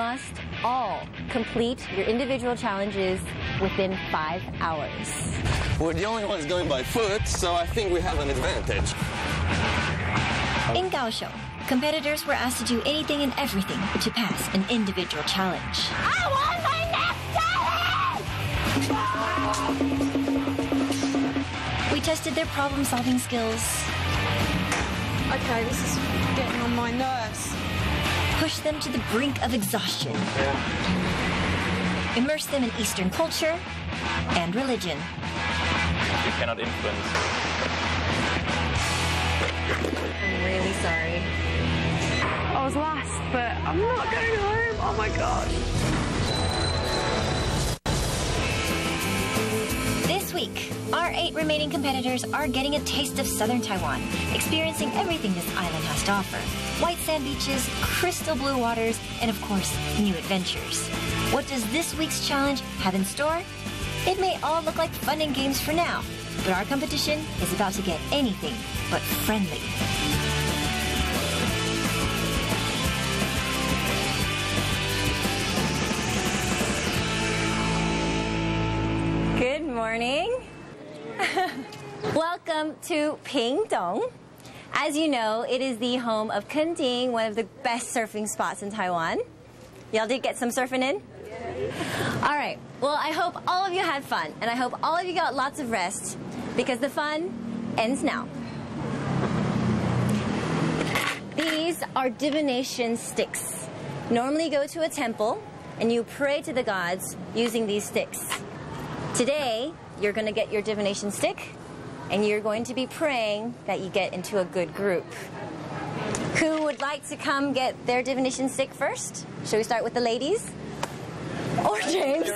must all complete your individual challenges within 5 hours. We're the only ones going by foot, so I think we have an advantage. In Kaohsiung, competitors were asked to do anything and everything to pass an individual challenge. I want my next challenge! We tested their problem-solving skills. Okay, this is getting on my nerves. Pushed them to the brink of exhaustion. Immerse them in Eastern culture and religion. You cannot influence. I'm really sorry. I was last, but I'm not going home. Oh my gosh. This week, our 8 remaining competitors are getting a taste of southern Taiwan, experiencing everything this island has to offer. White sand beaches, crystal blue waters, and of course, new adventures. What does this week's challenge have in store? It may all look like fun and games for now, but our competition is about to get anything but friendly. Good morning. Welcome to Pingdong. As you know, it is the home of Kending, one of the best surfing spots in Taiwan. Y'all did get some surfing in? All right. Well, I hope all of you had fun, and I hope all of you got lots of rest, because the fun ends now. These are divination sticks. Normally you go to a temple, and you pray to the gods using these sticks. Today, you're going to get your divination stick, and you're going to be praying that you get into a good group. Who would like to come get their divination stick first? Shall we start with the ladies? Or James?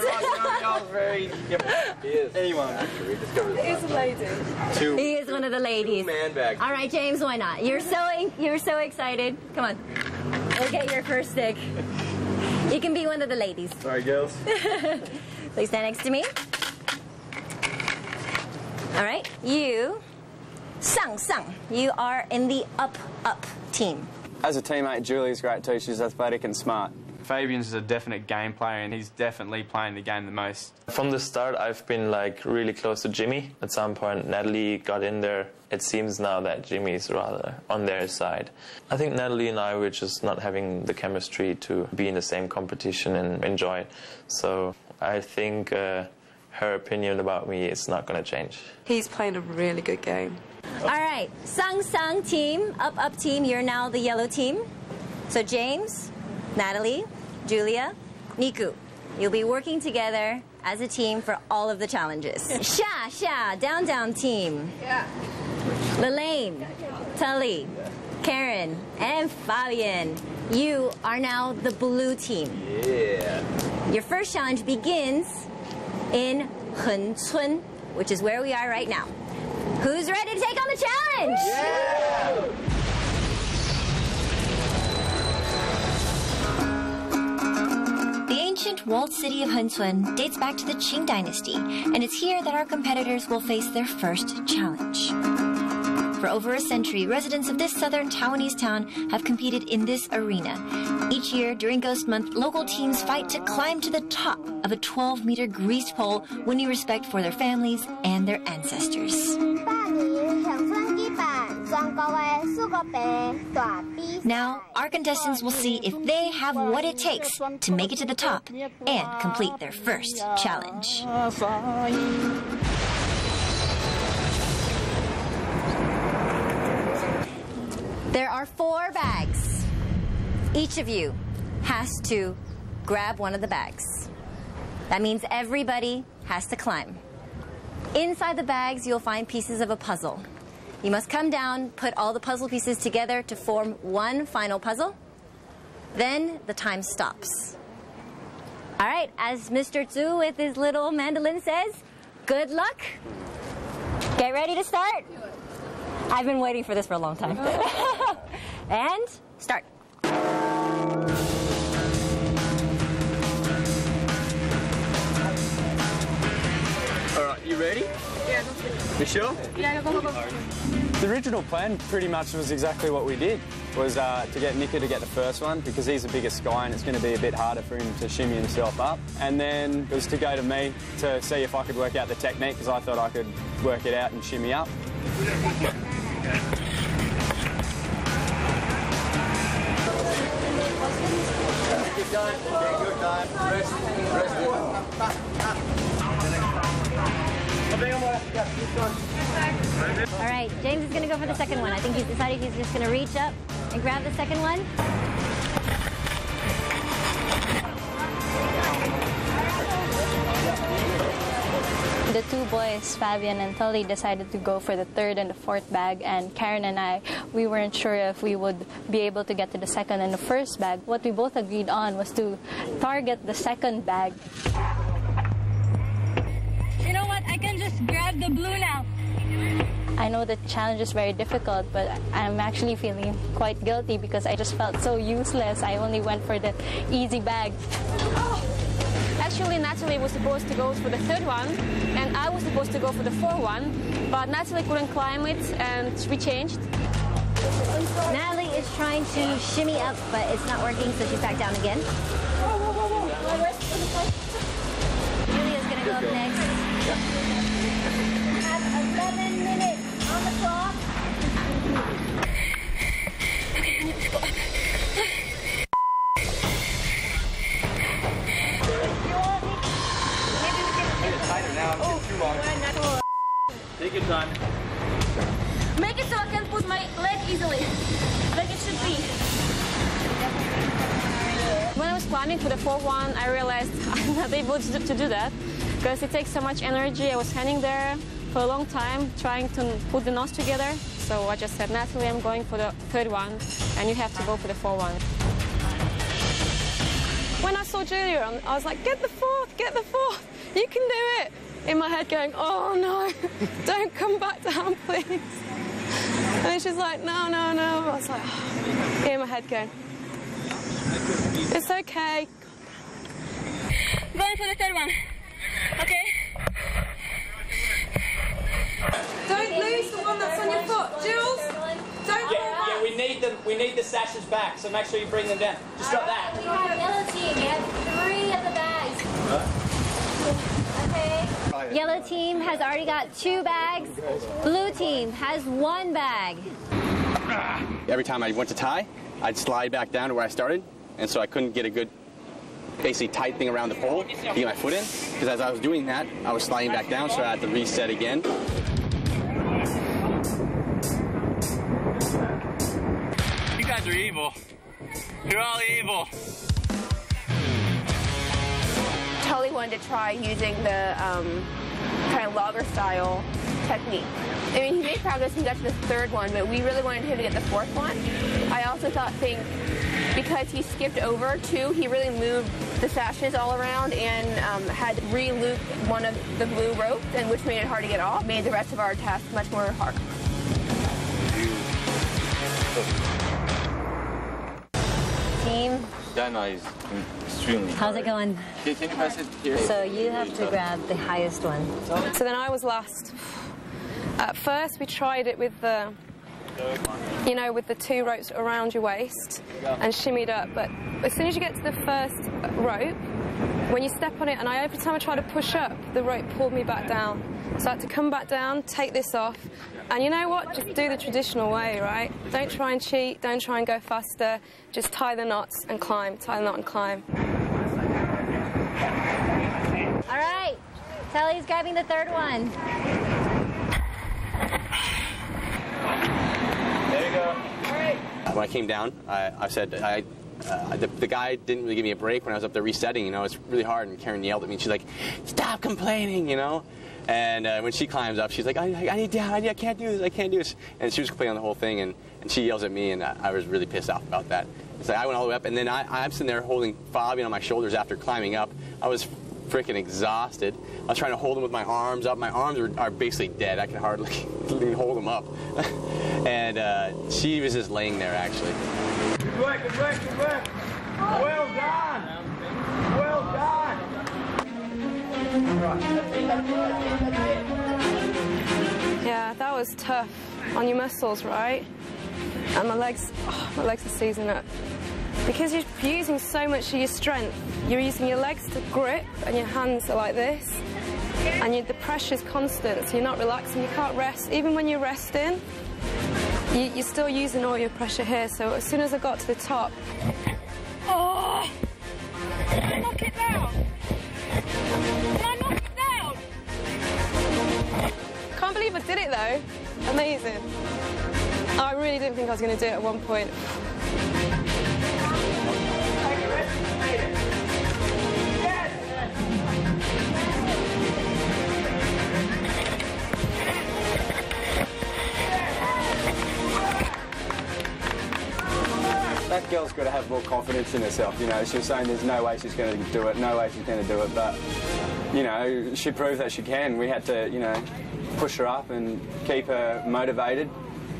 He is. Anyone, actually. We discovered It's a lady. He is one of the ladies. Man bags. All right, James, why not? You're so excited. Come on. We'll get your first stick. You can be one of the ladies. Sorry, girls. Please stand next to me. All right, you, Sang, you are in the up team. As a teammate, Julie's great too. She's athletic and smart. Fabian's a definite game player, and he's definitely playing the game the most. From the start, I've been really close to Jimmy. At some point, Natalie got in there. It seems now that Jimmy's rather on their side. I think Natalie and I were just not having the chemistry to be in the same competition and enjoy it. So I think her opinion about me is not going to change. He's playing a really good game. All right, Sang team, up team, you're now the yellow team. So James, Natalie, Julia, Niku, you'll be working together as a team for all of the challenges. Sha, down team. Yeah. Lelaine, Tully, Karen, and Fabian, you are now the blue team. Yeah. Your first challenge begins in Hencun, which is where we are right now. Who's ready to take on the challenge? Yeah! The ancient walled city of Hencun dates back to the Qing dynasty, and it's here that our competitors will face their first challenge. For over a century, residents of this southern Taiwanese town have competed in this arena. Each year, during Ghost Month, local teams fight to climb to the top of a 12-meter greased pole, winning respect for their families and their ancestors. Now, our contestants will see if they have what it takes to make it to the top and complete their first challenge. There are 4 bags. Each of you has to grab one of the bags. That means everybody has to climb. Inside the bags, you'll find pieces of a puzzle. You must come down, put all the puzzle pieces together to form one final puzzle. Then the time stops. All right, as Mr. Zhu with his little mandolin says, good luck. Get ready to start. I've been waiting for this for a long time. And start. All right, you ready? Yeah. You sure? Yeah, go. The original plan pretty much was exactly what we did. was to get Nico to get the first one because he's the biggest guy and it's going to be a bit harder for him to shimmy himself up. And then it was to go to me to see if I could work out the technique because I thought I could work it out and shimmy up. Good time. Okay, good time. Rest All right, James is going to go for the second one. I think he's decided he's just going to reach up and grab the second one. The two boys, Fabian and Tully, decided to go for the third and the fourth bag, and Karen and I, we weren't sure if we would be able to get to the second and the first bag. What we both agreed on was to target the second bag. You know what? I can just grab the blue now. I know the challenge is very difficult, but I'm actually feeling quite guilty because I just felt so useless. I only went for the easy bag. Actually, Natalie was supposed to go for the third one, and I was supposed to go for the fourth one, but Natalie couldn't climb it, and we changed. Natalie is trying to shimmy up, but it's not working, so she's back down again. Julia's going to go up next. We have 11 minutes on the clock. Take your time. Make it so I can put my leg easily, like it should be. When I was climbing for the fourth one, I realized I'm not able to do that because it takes so much energy. I was standing there for a long time trying to put the nose together. So I just said, Natalie, I'm going for the third one, and you have to go for the fourth one. When I saw Julia, I was like, get the fourth, you can do it. In my head going, oh no, don't come back down, please. And then she's like, no, no, no. I was like, oh. In my head going, it's okay. Going for the third one. Okay. Don't lose the one that's on your foot. Jules, don't fall back. Yeah, we need the sashes back, so make sure you bring them down. Just drop that. We have yellow team. We have 3 of the bags. Okay. Yellow team has already got 2 bags. Blue team has 1 bag. Every time I went to tie, I'd slide back down to where I started, and so I couldn't get a good, basically tight thing around the pole to get my foot in, because as I was doing that, I was sliding back down, so I had to reset again. You guys are evil. You're all evil. Tully wanted to try using the kind of logger style technique. I mean, he made progress and got to the third one, but we really wanted him to get the fourth one. I also think because he skipped over too, he really moved the sashes all around and had re-loop one of the blue ropes, and which made it hard to get off, made the rest of our task much more hard. Team, Dana is extremely how's it going? Can you pass it here? So you have to grab the highest one. So then I was last. At first we tried it with the, you know, with the 2 ropes around your waist and shimmied up, but as soon as you get to the first rope, when you step on it, and every time I tried to push up, the rope pulled me back down. So I had to come back down, take this off, and you know what? Just do the traditional way, right? Don't try and cheat, don't try and go faster, just tie the knots and climb, tie the knot and climb. All right, Tully's grabbing the third one. There you go. When I came down, I said, the guy didn't really give me a break when I was up there resetting, you know, it's really hard, and Karen yelled at me, she's like, stop complaining, you know? And when she climbs up, she's like, I need down, I can't do this, I can't do this. And she was complaining on the whole thing, and she yells at me, and I was really pissed off about that. It's like I went all the way up, and then I'm sitting there holding Fabian on my shoulders after climbing up. I was freaking exhausted. I was trying to hold him with my arms up. My arms are basically dead. I can hardly hold them up. And she was just laying there, actually. Good work, good work, good work. Well done. Well done. Yeah, that was tough on your muscles, right? And my legs are seizing up. Because you're using so much of your strength, you're using your legs to grip and your hands are like this. And the pressure's constant, so you're not relaxing, you can't rest. Even when you're resting, you're still using all your pressure here. So as soon as I got to the top, oh! Knock it down! Can I knock it down? Can't believe I did it though. Amazing. I really didn't think I was going to do it at one point. That girl's got to have more confidence in herself, you know. She was saying there's no way she's going to do it, no way she's going to do it, but, you know, she proved that she can. We had to, you know, push her up and keep her motivated,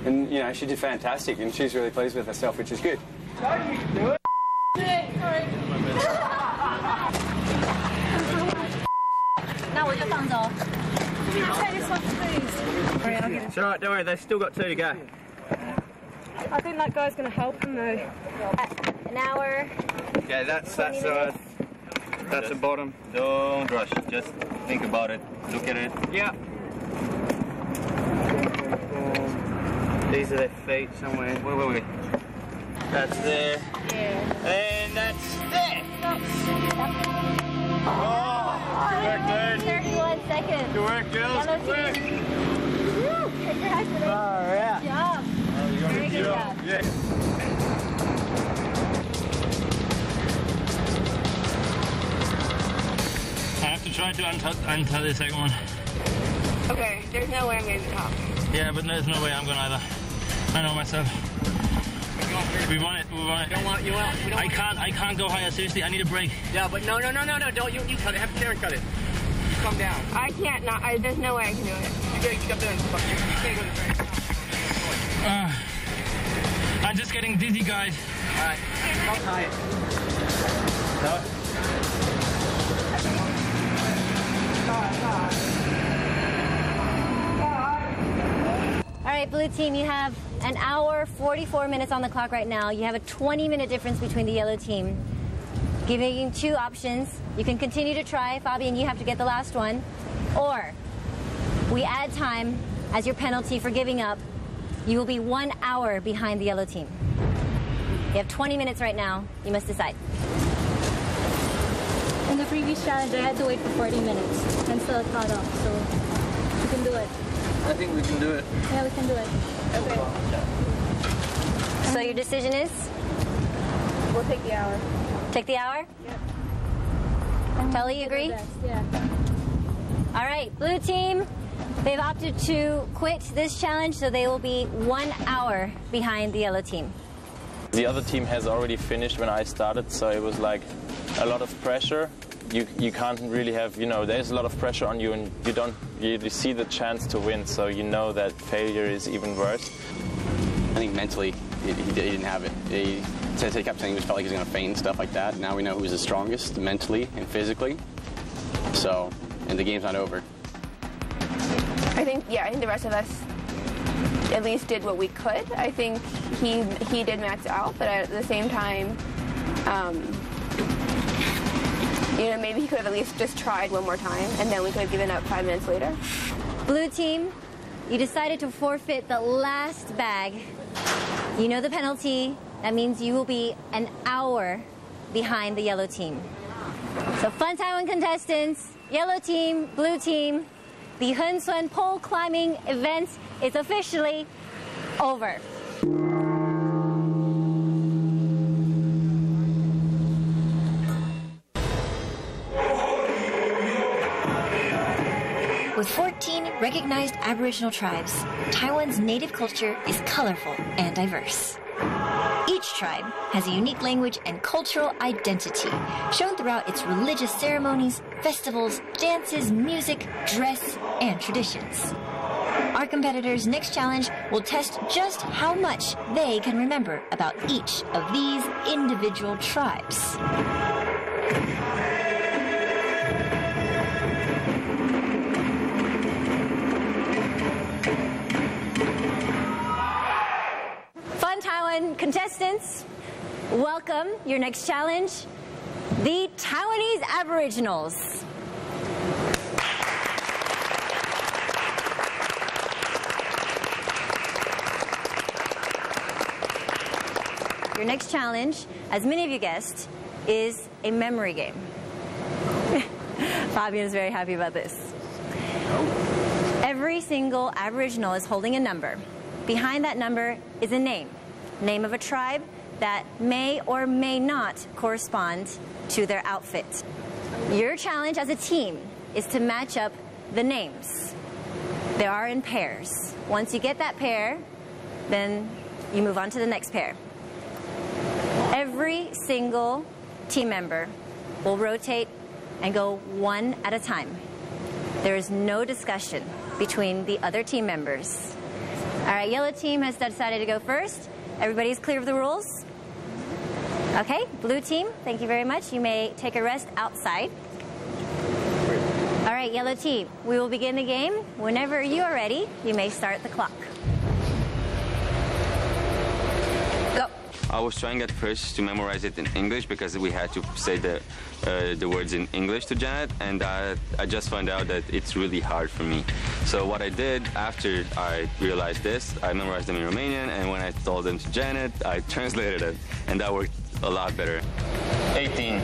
and, you know, she did fantastic, and she's really pleased with herself, which is good. How do you do it? Now we can go. Take this one, please. It's alright, don't worry, they've still got 2 to go. I think that guy's going to help him though. An hour. Okay, that's the bottom. Don't rush, just think about it, look at it. Yeah. These are their feet somewhere. Wait. That's there. Yeah. And that's there. Oh, good work, dude. 31 seconds. Good work, girls. Good work. Woo! Take your hands for this. All right. Good job. Very good job. Yeah. I have to try to untie the second one. Okay, there's no way I'm going to top. Yeah, but there's no way I'm going either. I know myself. We want it. I can't go higher. Seriously, I need a break. Yeah, but no. Don't you cut it. Have Karen cut it. Come down. I can't. There's no way I can do it. You got to go to the I'm just getting dizzy, guys. All right. I'll tie it. All right, blue team, you have an hour, 44 minutes on the clock right now. You have a 20-minute difference between the yellow team. Giving you 2 options. You can continue to try, Fabian, you have to get the last one. Or we add time as your penalty for giving up. You will be 1 hour behind the yellow team. You have 20 minutes right now. You must decide. In the previous challenge, I had to wait for 40 minutes and still caught up, so you can do it. I think we can do it. Yeah, we can do it. Okay. So your decision is? We'll take the hour. Take the hour? Yep. Kelly, you agree? Yeah. All right, blue team, they've opted to quit this challenge, so they will be 1 hour behind the yellow team. The other team has already finished when I started, so it was like a lot of pressure. You can't really have, you know, there's a lot of pressure on you, and you don't really see the chance to win, so you know that failure is even worse. I think mentally, he didn't have it. He kept saying he felt like he was going to faint and stuff like that. Now we know who's the strongest mentally and physically. So, and the game's not over. I think the rest of us at least did what we could. I think he did max out, but at the same time, you know, maybe he could have at least just tried one more time, and then we could have given up 5 minutes later. Blue team, you decided to forfeit the last bag. You know the penalty. That means you will be an hour behind the yellow team. So Fun Taiwan contestants, yellow team, blue team, the Hensuen pole climbing event is officially over. With 14 recognized Aboriginal tribes, Taiwan's native culture is colorful and diverse. Each tribe has a unique language and cultural identity, shown throughout its religious ceremonies, festivals, dances, music, dress, and traditions. Our competitors' next challenge will test just how much they can remember about each of these individual tribes. Fun Taiwan contestants, welcome your next challenge, the Taiwanese Aboriginals. Your next challenge, as many of you guessed, is a memory game. Fabian is very happy about this. Every single Aboriginal is holding a number. Behind that number is a name of a tribe that may or may not correspond to their outfit. Your challenge as a team is to match up the names. They are in pairs. Once you get that pair, then you move on to the next pair. Every single team member will rotate and go one at a time. There is no discussion between the other team members. All right, yellow team has decided to go first. Everybody's clear of the rules? Okay, blue team, thank you very much. You may take a rest outside. All right, yellow team, we will begin the game. Whenever you are ready, you may start the clock. Go. I was trying at first to memorize it in English because we had to say the words in English to Janet, and I just found out that it's really hard for me. So what I did after I realized this, I memorized them in Romanian, and when I told them to Janet, I translated it, and that worked a lot better. 18.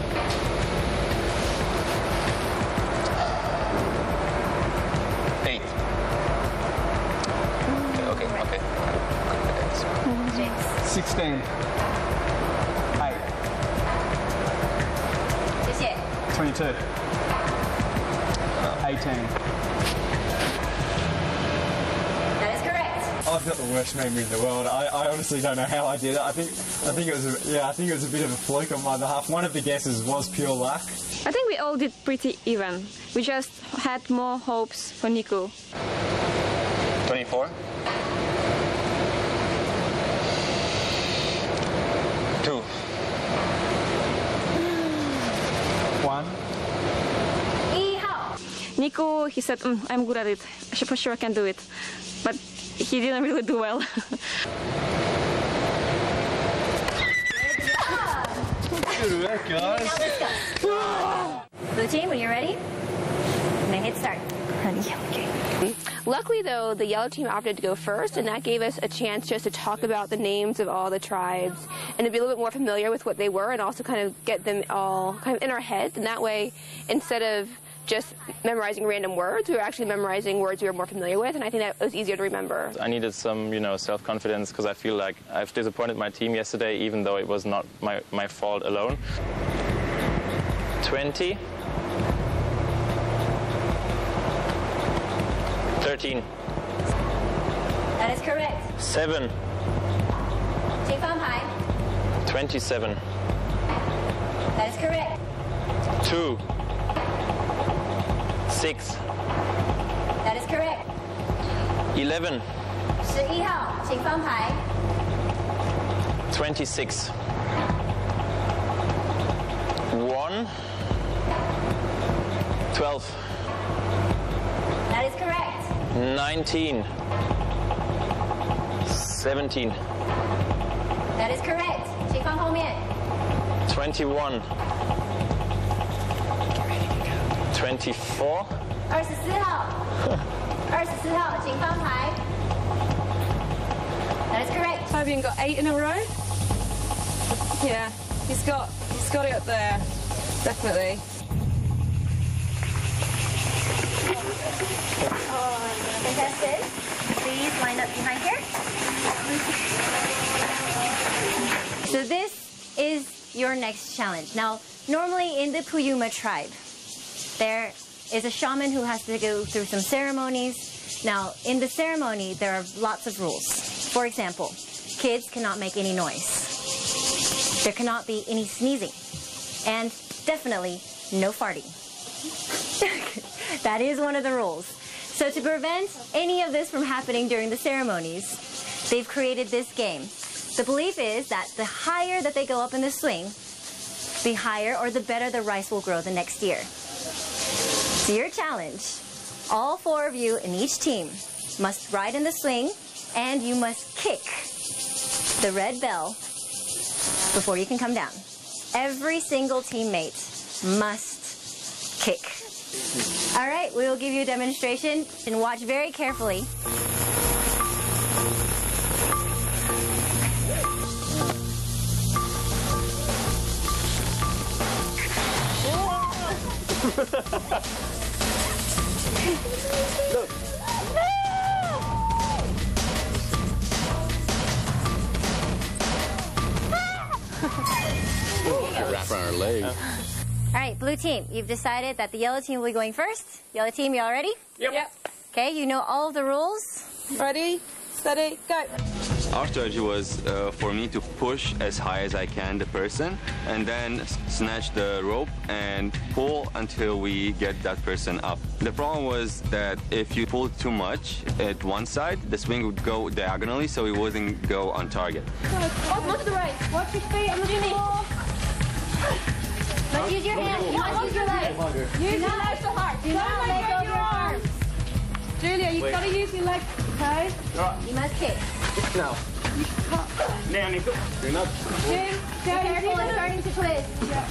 8. Okay. 16. 8. 22. 18. That is correct. I've got the worst memory in the world. I honestly don't know how I did it. I think it was a bit of a fluke on my behalf. One of the guesses was pure luck. I think we all did pretty even. We just had more hopes for Niku. 24. 2. 1. Niku, he said, I'm good at it. For sure I can do it. But he didn't really do well. Good guys. Blue team, when you're ready, you may hit start. Okay. Luckily, though, the yellow team opted to go first, and that gave us a chance just to talk about the names of all the tribes and to be a little bit more familiar with what they were and also kind of get them all kind of in our heads. And that way, instead of just memorizing random words, we were actually memorizing words we were more familiar with, and I think that was easier to remember. I needed some, self-confidence because I feel like I've disappointed my team yesterday, even though it was not my fault alone. 20. 13. That is correct. 7. Take Fun High. 27. That is correct. 2. 6. That is correct. 11. 11号，请翻牌。 26. 1. 12. That is correct. 19. 17. That is correct. 请放后面。 21. 24. 24号。24号，请翻牌。That is correct. Fabian got 8 in a row. Yeah, he's got it up there, definitely. Contestants, please line up behind here. So this is your next challenge. Now, normally in the Puyuma tribe, there is a shaman who has to go through some ceremonies. Now, in the ceremony, there are lots of rules. For example, kids cannot make any noise. There cannot be any sneezing. And definitely no farting. That is one of the rules. So to prevent any of this from happening during the ceremonies, they've created this game. The belief is that the higher that they go up in the swing, the higher or the better the rice will grow the next year. So your challenge, all 4 of you in each team must ride in the swing and you must kick the red bell before you can come down. Every single teammate must kick. All right, we will give you a demonstration and watch very carefully. Look. Wrap around our leg. All right, blue team, you've decided that the yellow team will be going first. Yellow team, you all ready? Yep. Okay, you know all of the rules. Ready, steady, go. Our strategy was for me to push as high as I can the person and then snatch the rope and pull until we get that person up. The problem was that if you pulled too much at one side, the swing would go diagonally, so it wouldn't go on target. Look to the right. Watch your feet. I'm looking at Let's use your hands. You must use your legs. Use your legs so hard. Do not let go of your arms. Julia, you've got to use your legs, okay? You must kick. No. You're not. Be careful, it's starting to twist. Yeah.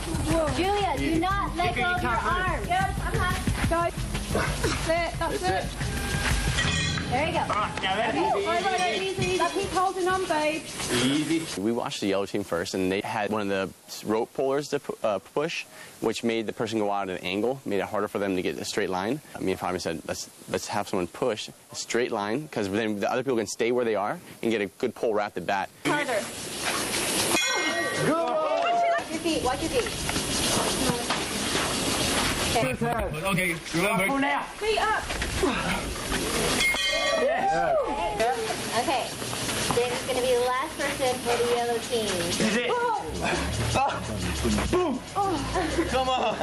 Julia, do not let go of your arms. Yes, I'm hot. Go. That's it. There you go. Okay, easy. Keep holding on, babe. Easy. We watched the yellow team first, and they had one of the rope pullers to push, which made the person go out at an angle, made it harder for them to get a straight line. Me and Fabian said, let's have someone push a straight line, because then the other people can stay where they are and get a good pull right at the bat. Harder. Watch your feet. Watch your feet. Okay, remember. Feet up. Okay. This is going to be the last person for the yellow team. Is it? Boom! Come on!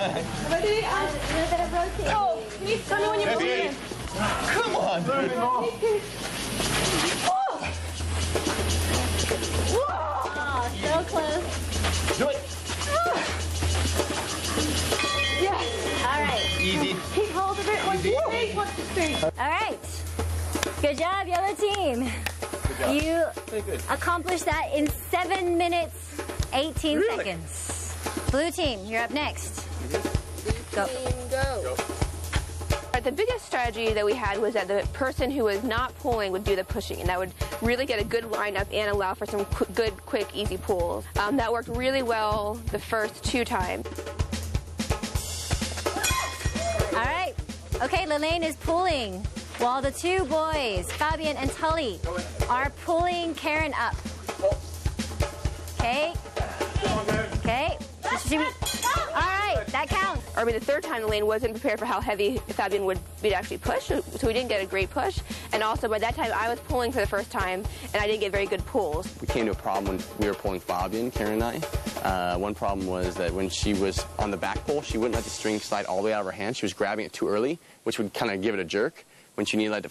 Ready? A little bit of rotate. Oh, can you stand when you're moving? Come on! Oh, so close. Do it! Yes. All right. Easy. Keep hold of it. Watch your feet. Watch your feet. All right. Good job, yellow team. You accomplished that in 7 minutes, 18 seconds. Blue team, you're up next. Go. Go. The biggest strategy that we had was that the person who was not pulling would do the pushing, and that would really get a good lineup and allow for some good, quick, easy pulls. That worked really well the first 2 times. All right. Okay, Lelaine is pulling, while the 2 boys, Fabian and Tully, are pulling Karen up. Okay. Okay. All right, that counts. Or the 3rd time, the lane wasn't prepared for how heavy Fabian would actually push, so we didn't get a great push. And also, by that time, I was pulling for the first time, and I didn't get very good pulls. We came to a problem when we were pulling Fabian, Karen and I. One problem was that when she was on the back pull, she wouldn't let the string slide all the way out of her hand. She was grabbing it too early, which would kind of give it a jerk. When she needed to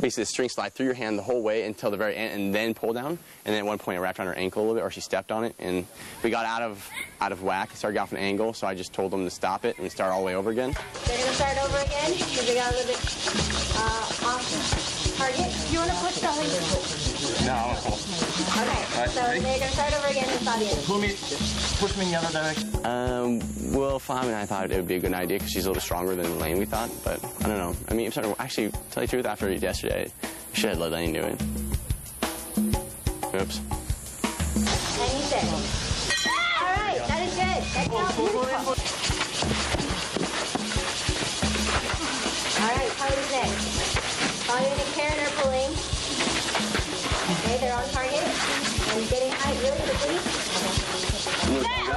basically the string slide through your hand the whole way until the very end and then pull down. And then at one point it wrapped around her ankle a little bit, or she stepped on it, and we got out of whack. It started off an angle, so I just told them to stop it and start all the way over again. They're going to start over again because they got a little bit off target. You want to push Tully? No, I want to pull. Okay, so they're going to start over again with Fabian. Push me in the other direction. Well, Fabian and I thought it would be a good idea because she's a little stronger than Elaine, we thought, but I don't know. I mean, actually, to tell you the truth, after yesterday, we should have let Elaine do it. Oops. And you said. All right, that is good. That counts. All right, Tully's next. Fabian and Karen are pulling. Okay, they're on target and getting height really quickly.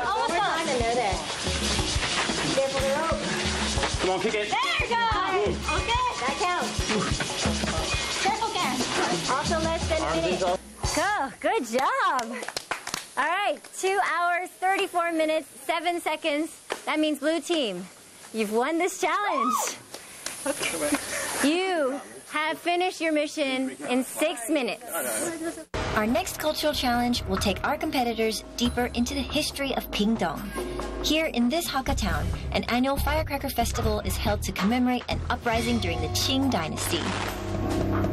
Almost done, and they're there. Be careful the rope. Come on, kick it. There you go. Okay, that counts. Careful, Karen. Also less than a minute. Go. Good job. All right, 2 hours, 34 minutes, 7 seconds. That means blue team, you've won this challenge. You have finished your mission in 6 minutes. Our next cultural challenge will take our competitors deeper into the history of Pingdong. Here in this Hakka town, an annual firecracker festival is held to commemorate an uprising during the Qing dynasty.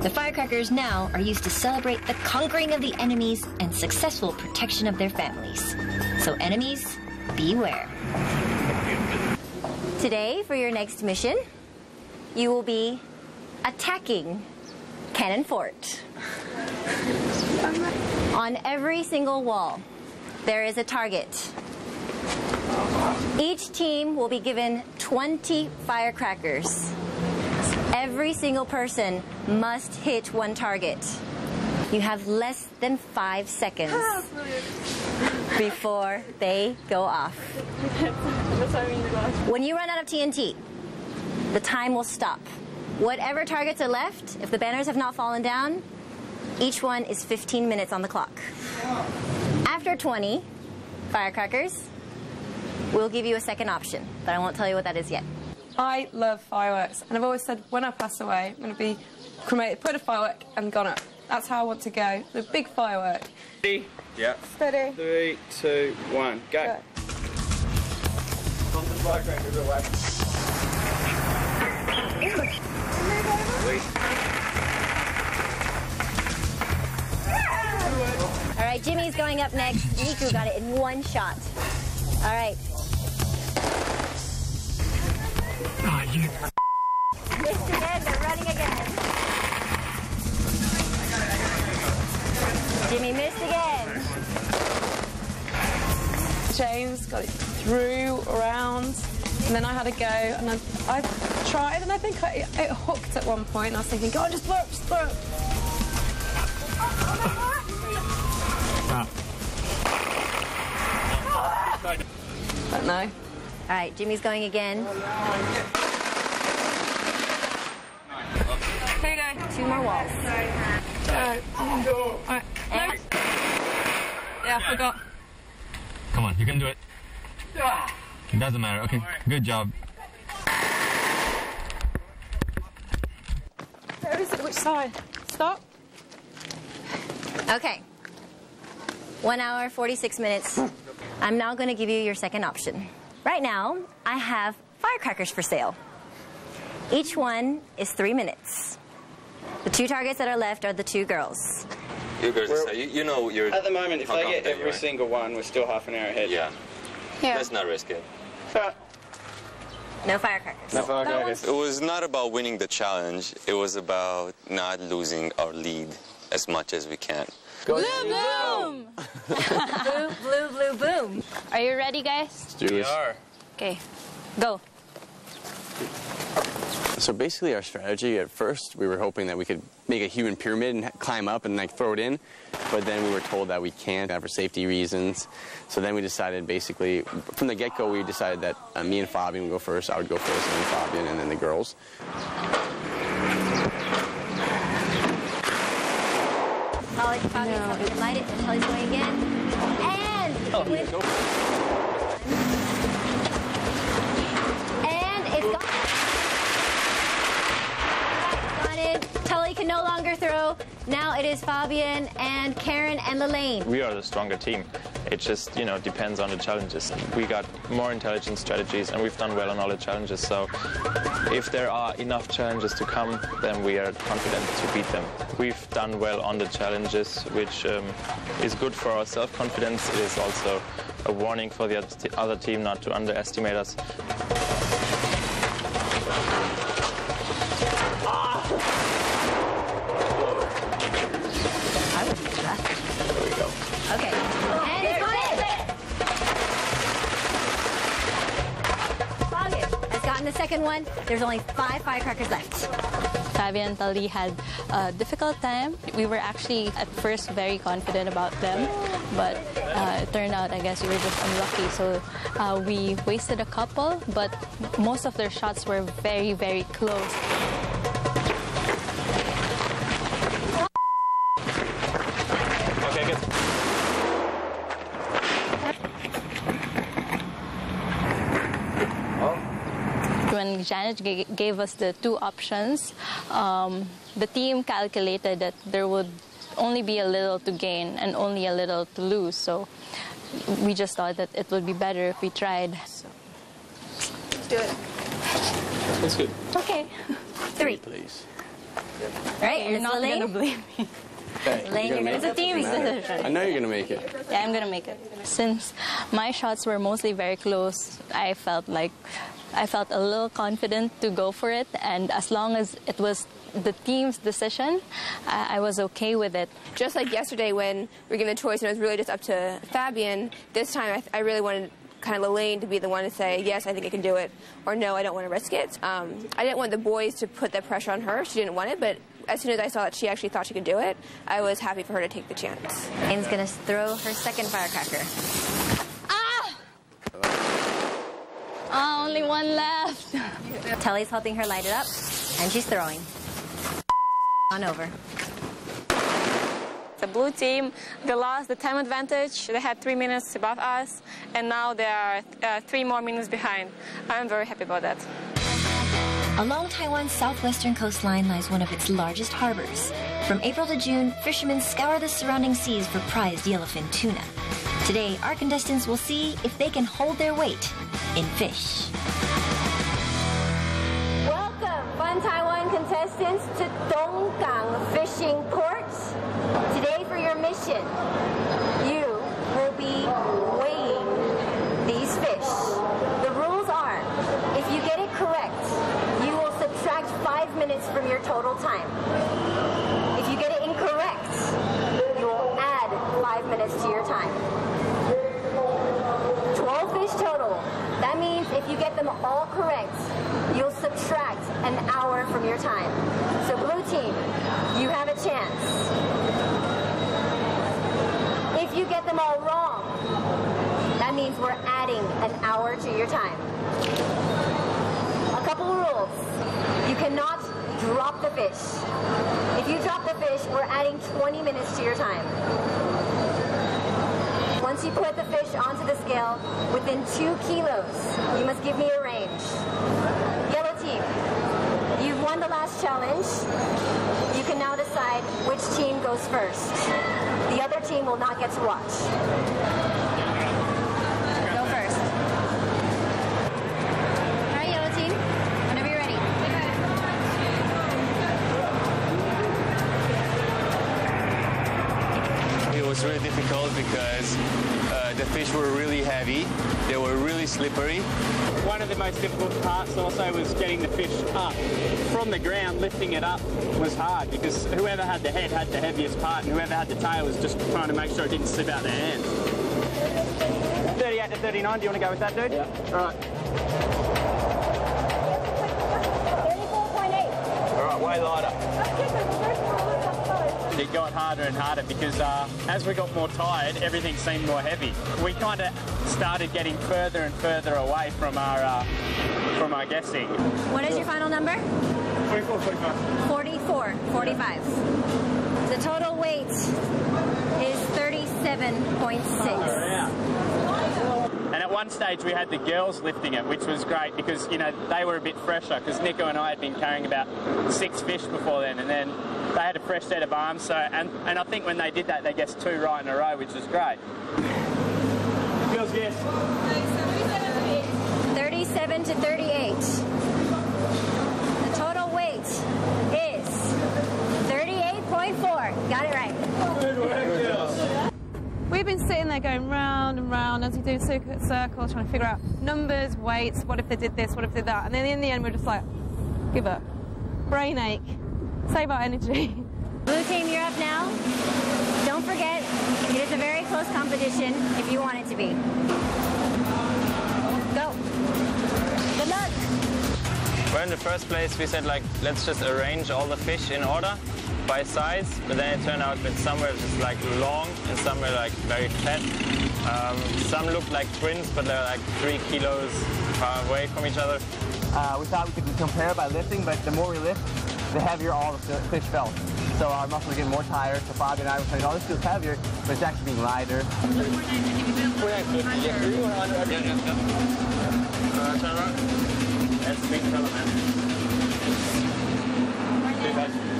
The firecrackers now are used to celebrate the conquering of the enemies and successful protection of their families. So enemies, beware. Today, for your next mission, you will be attacking Cannon Fort. On every single wall, there is a target. Each team will be given 20 firecrackers. Every single person must hit one target. You have less than 5 seconds before they go off. When you run out of TNT, the time will stop. Whatever targets are left, if the banners have not fallen down, each one is 15 minutes on the clock. After 20 firecrackers, we'll give you a second option, but I won't tell you what that is yet. I love fireworks, and I've always said when I pass away, I'm going to be cremated, put a firework, and gone up. That's how I want to go. The big firework. Ready? Yeah. Steady. 3, 2, 1, go. Pump the firecrackers away. All right, Jimmy's going up next. Niku got it in one shot. All right. Missed again, they're running again. Jimmy missed again. James got it through, around, and then I had a go, and I tried, and I think it hooked at one point, and I was thinking, go on, just throw it, just throw it. Don't know. All right, Jimmy's going again. Here you go. 2 more walls. All right. Yeah, I forgot. Come on, you can do it. It doesn't matter. Okay, good job. Where is it? Which side? Stop. Okay. 1 hour, 46 minutes. I'm now going to give you your second option. Right now, I have firecrackers for sale. Each one is 3 minutes. The 2 targets that are left are the 2 girls. You girls, you know you're... At the moment, if they get every single one, we're still half an hour ahead. Yeah. Here. Let's not risk it. No firecrackers. No firecrackers. It was not about winning the challenge. It was about not losing our lead as much as we can. Blue boom! Blue, blue, blue, boom. Are you ready, guys? We are. Okay, go. So basically our strategy at first, we were hoping that we could make a human pyramid and climb up and like throw it in, but then we were told that we can't for safety reasons. So then we decided basically, from the get-go, we decided that me and Fabian would go first, I would go first, and then Fabian, and then the girls. Fabian's helping to light it, and Shelly's going again. And it's gone. Got it. Tully can no longer throw. Now it is Fabian and Karen and Lelaine. We are the stronger team. It just, depends on the challenges. We got more intelligent strategies, and we've done well on all the challenges. So if there are enough challenges to come, then we are confident to beat them. We've done well on the challenges, which is good for our self-confidence. It is also a warning for the other team not to underestimate us. Okay. And it's got it! Fabian has gotten the second one. There's only 5 firecrackers left. Fabian and Tully had a difficult time. We were actually at first very confident about them, but it turned out, I guess, we were just unlucky. So we wasted a couple, but most of their shots were very, very close. Okay, good. When Janet gave us the 2 options, the team calculated that there would only be a little to gain and only a little to lose. So we just thought that it would be better if we tried. So. Let's do it. That's good. Okay. 3, please. Right, You're not going to blame me. It's a team's decision. I know you're going to make it. Yeah, I'm going to make it. Since my shots were mostly very close, I felt a little confident to go for it, and as long as it was the team's decision, I was okay with it. Just like yesterday when we were given the choice and it was really just up to Fabian, this time I really wanted kind of Lelaine to be the one to say, yes, I think I can do it, or no, I don't want to risk it. I didn't want the boys to put that pressure on her. She didn't want it, but as soon as I saw that she actually thought she could do it, I was happy for her to take the chance. Lane's going to throw her second firecracker. Oh, only one left. Telly's helping her light it up, and she's throwing. On over. The blue team, they lost the time advantage. They had 3 minutes above us, and now they are 3 more minutes behind. I'm very happy about that. Along Taiwan's southwestern coastline lies one of its largest harbors. From April to June, fishermen scour the surrounding seas for prized yellowfin tuna. Today, our contestants will see if they can hold their weight in fish. Welcome, Fun Taiwan contestants, to Donggang Fishing Port. Today for your mission, you will be weighing these fish. The rules are, if you get it correct, you will subtract 5 minutes from your total time. If you get it incorrect, you will add 5 minutes to your time. 12 fish total. That means if you get them all correct, you'll subtract an hour from your time. So blue team, you have a chance. If you get them all wrong, that means we're adding an hour to your time. A couple rules. You cannot drop the fish. If you drop the fish, we're adding 20 minutes to your time. Once you put the fish onto the scale, within 2 kilos, you must give me a range. Yellow team, you've won the last challenge. You can now decide which team goes first. The other team will not get to watch. Go first. All right, yellow team, whenever you're ready. It was really difficult because the fish were really heavy, they were really slippery. One of the most difficult parts also was getting the fish up. From the ground, lifting it up was hard because whoever had the head had the heaviest part and whoever had the tail was just trying to make sure it didn't slip out their hands. 38 to 39, do you want to go with that, dude? Yeah. All right. 34.8. All right, way lighter. It got harder and harder because as we got more tired, everything seemed more heavy. We kind of started getting further and further away from our guessing. What is your final number? 44, 45. 44, 45. The total weight is 37.6. And at one stage we had the girls lifting it, which was great because, you know, they were a bit fresher because Nico and I had been carrying about 6 fish before then, and then they had a fresh set of arms. So, and I think when they did that, they guessed 2 right in a row, which was great. Girls guess. 37 to 38. The total weight is 38.4. Got it right. Good work, girls. We've been sitting there going round and round as we do circles, trying to figure out numbers, weights, what if they did this, what if they did that. And then in the end, we're just like, give up. Brain ache. Save our energy. Blue team, you're up now. Don't forget, it is a very close competition if you want it to be. Go. Good luck. Well, in the first place, we said, like, let's just arrange all the fish in order by size, but then it turned out that some were just like long and some were like very fat. Some looked like twins, but they're like 3 kilos far away from each other. We thought we could compare by lifting, but the more we lift, the heavier all the fish felt. So our muscles are getting more tired, so Bobby and I were saying, oh, this feels heavier, but it's actually being lighter. Turn around. That's a big fella, man.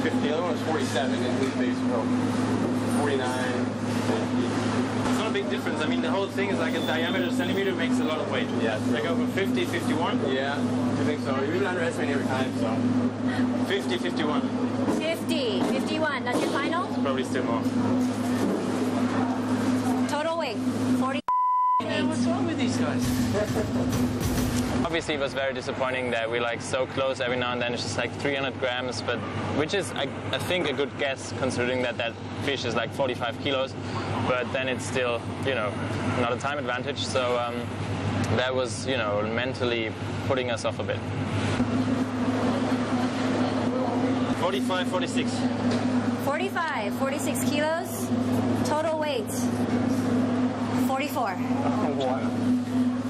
50. The other one was 47, and his base was 49. big difference. I mean, the whole thing is like a diameter centimeter makes a lot of weight. Yeah. I go for 50, 51. Yeah, I think so. You've been underestimating every time, so. 50, 51. 50, 51. That's your final? It's probably still more. Total weight, 40. What's wrong with these guys? Obviously, it was very disappointing that we're like so close every now and then. It's just like 300 grams, but which is, I think, a good guess considering that that fish is like 45 kilos. But then it's still, you know, not a time advantage. So that was, you know, mentally putting us off a bit. 45, 46. 45, 46 kilos. Total weight, 44. Oh, wow.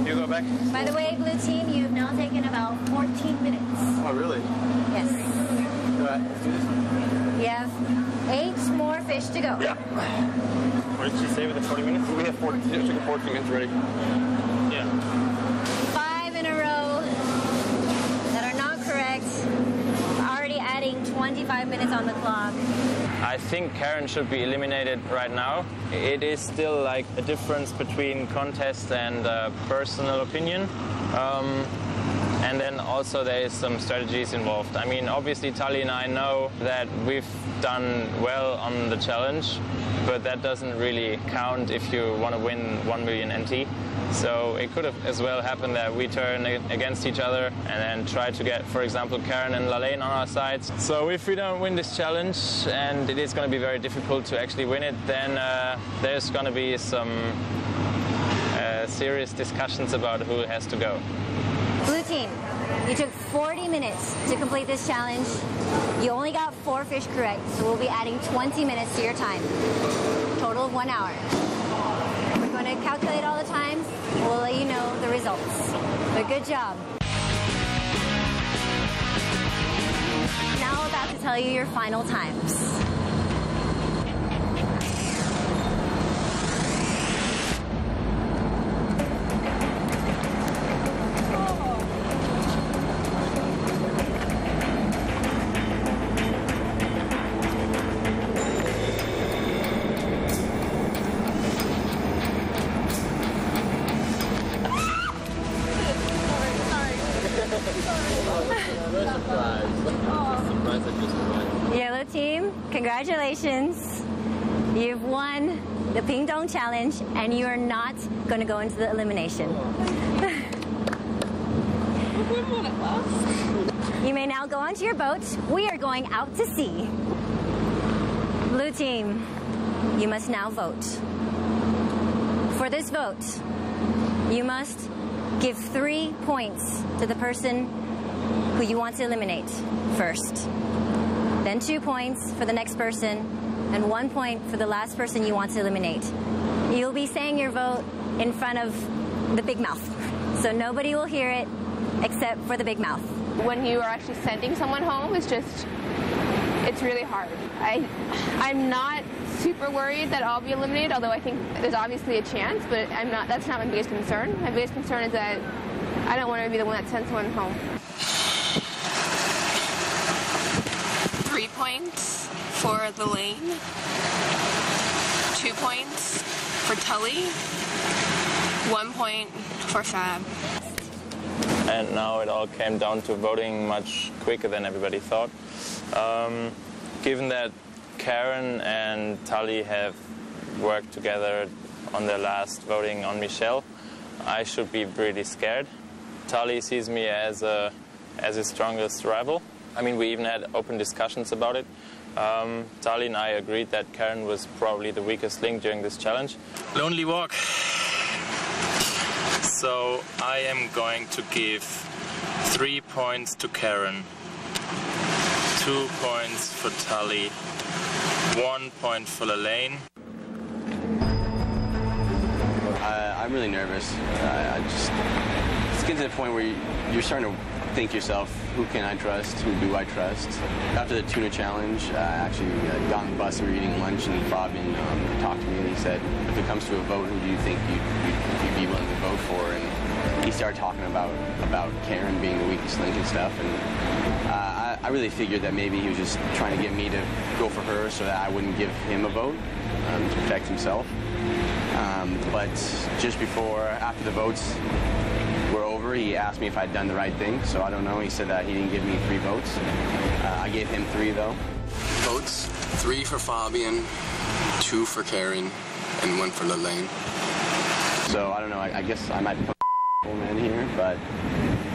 You go back. By the way, blue team, you've now taken about 14 minutes. Oh, really? Yes. Let's do this. You have 8 more fish to go. Yeah. What did she say with the 40 minutes? We have 14 minutes ready. Yeah. 5 in a row that are not correct. Already adding 25 minutes on the clock. I think Karen should be eliminated right now. It is still like a difference between contest and personal opinion. And then also there is some strategies involved. I mean, obviously Tali and I know that we've done well on the challenge, but that doesn't really count if you want to win 1 million NT. So it could have as well happened that we turn against each other and then try to get, for example, Karen and Lalaine on our sides. So if we don't win this challenge, and it is going to be very difficult to actually win it, then there's going to be some serious discussions about who has to go. Blue team, you took 40 minutes to complete this challenge. You only got 4 fish correct, so we'll be adding 20 minutes to your time. Total of 1 hour. We're going to calculate all the times. We'll let you know the results. But good job. Now we're about to tell you your final times. Yellow team, congratulations. You've won the Ping Dong Challenge, and you are not going to go into the elimination. You may now go onto your boat. We are going out to sea. Blue team, you must now vote. For this vote, you must give 3 points to the person who you want to eliminate first. Then 2 points for the next person, and 1 point for the last person you want to eliminate. You'll be saying your vote in front of the big mouth, so nobody will hear it except for the big mouth. When you are actually sending someone home, it's really hard. I'm not super worried that I'll be eliminated, although I think there's obviously a chance, but that's not my biggest concern. My biggest concern is that I don't want to be the one that sends someone home. 3 points for the lane, 2 points for Tully, 1 point for Fab. And now it all came down to voting much quicker than everybody thought. Given that Karen and Tali have worked together on their last voting on Michelle, I should be pretty scared. Tali sees me as his strongest rival. I mean, we even had open discussions about it. Tali and I agreed that Karen was probably the weakest link during this challenge. Lonely walk. So I am going to give 3 points to Karen, 2 points for Tali, 1 point for Lalaine. I'm really nervous. It's getting to the point where you're starting to think to yourself, who can I trust? Who do I trust? After the tuna challenge, I actually got on the bus, we were eating lunch, and Fabian talked to me and he said, if it comes to a vote, who do you think you'd be willing to vote for? And he started talking about Karen being the weakest link and stuff, and I really figured that maybe he was just trying to get me to go for her so that I wouldn't give him a vote to protect himself. But just after the votes were over, he asked me if I'd done the right thing, so I don't know. He said that he didn't give me 3 votes. I gave him 3, though. Votes, 3 for Fabian, 2 for Karen, and 1 for Lelaine. So I don't know, I guess I might put man here, but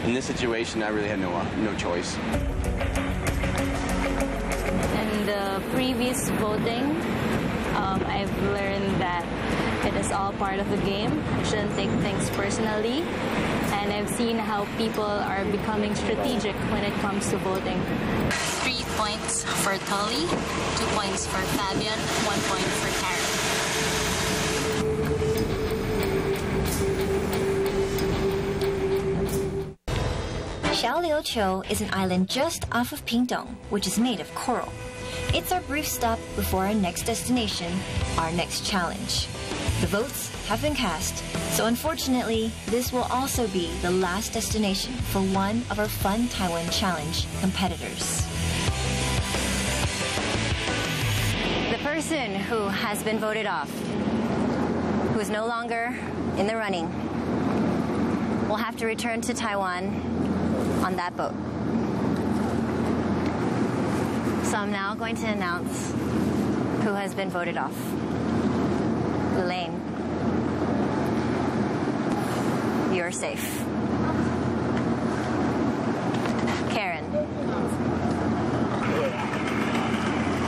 in this situation, I really had no choice. In the previous voting, I've learned that it is all part of the game. I shouldn't take things personally. And I've seen how people are becoming strategic when it comes to voting. 3 points for Tully, 2 points for Fabian, 1 point for Karen. Xiaoliuqiu is an island just off of Pingdong, which is made of coral. It's our brief stop before our next destination, our next challenge. The votes have been cast, so unfortunately, this will also be the last destination for one of our Fun Taiwan Challenge competitors. The person who has been voted off, who is no longer in the running, will have to return to Taiwan on that boat. So I'm now going to announce who has been voted off. Lelaine, you're safe. Karen,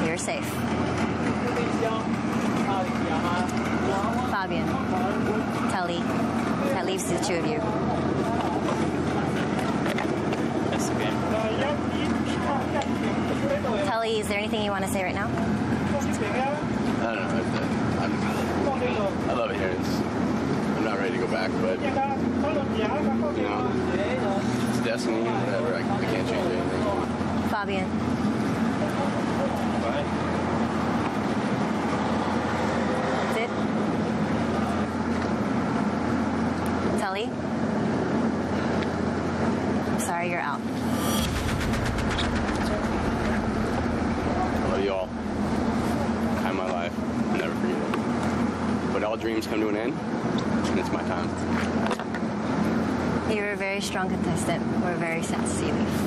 you're safe. Fabian, Tully, that leaves the 2 of you. Tully, is there anything you want to say right now? I don't know. I love it here. I'm not ready to go back, but you know, it's destiny. Whatever. I can't change anything. Fabian. That's it? Tully? I'm sorry you're out. Love you all. Time of my life. Never forget it. But all dreams come to an end, and it's my time. You're a very strong contestant. We're very sad to see you leave.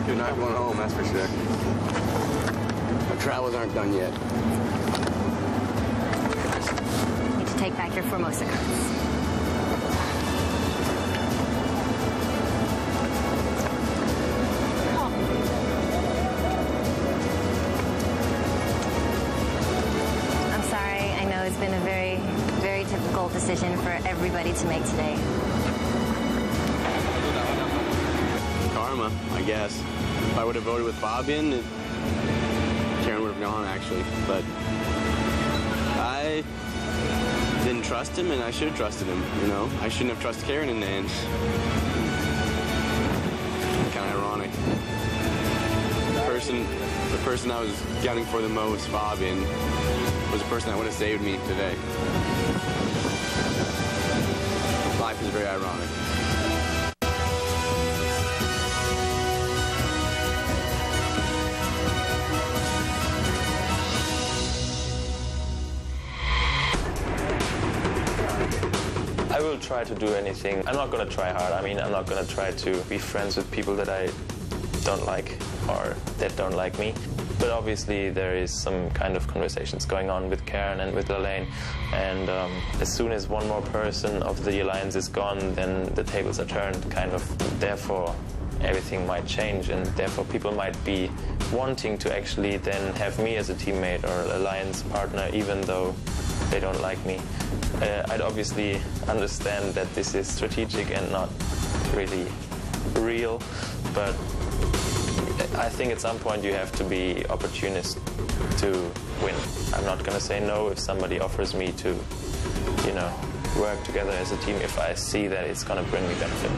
You're not going home, that's for sure. Our travels aren't done yet. You need to take back your Formosa cards. I'm sorry. I know it's been a very, very difficult decision for everybody to make today. Karma, I guess. If I would have voted with Fabian, Karen would have gone, actually. But I didn't trust him, and I should have trusted him, you know? I shouldn't have trusted Karen in the end. Kind of ironic. The person I was gunning for the most, Fabian, was the person that would have saved me today. Life is very ironic. I will try to do anything. I'm not going to try hard. I mean, I'm not going to try to be friends with people that I don't like or that don't like me. But obviously there is some kind of conversations going on with Karen and with Lelaine. And as soon as one more person of the alliance is gone, then the tables are turned, kind of. Therefore, everything might change, and therefore people might be wanting to actually then have me as a teammate or alliance partner, even though they don't like me. I'd obviously understand that this is strategic and not really real, but I think at some point you have to be opportunist to win. I'm not going to say no if somebody offers me to, you know, work together as a team if I see that it's going to bring me benefit.